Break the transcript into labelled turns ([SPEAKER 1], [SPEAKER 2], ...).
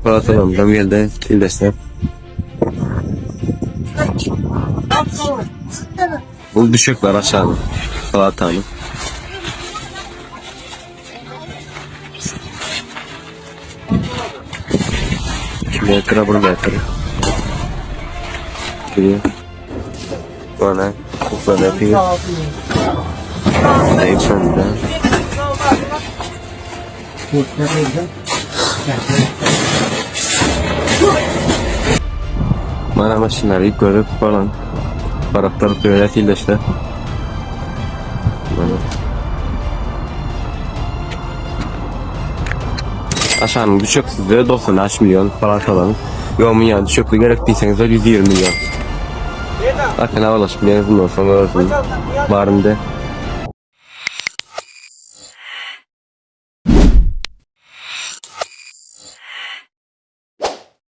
[SPEAKER 1] Palatalım da geldi tildeşler. Bu düşükler aşağıda. Palatanın. Metre bir metre. Şuraya. Bana. Bana yapayım. Neyim sonunda. Bana maşinleri görüp falan. Taraftarıp öğretiyle işte. Aşağının düşük sizde 93 milyon falan falan. Yoğumun yani düşüklü gerektiyseniz de 120 milyon. Bakın havalaşmaya bundan sonra olsun. Varında.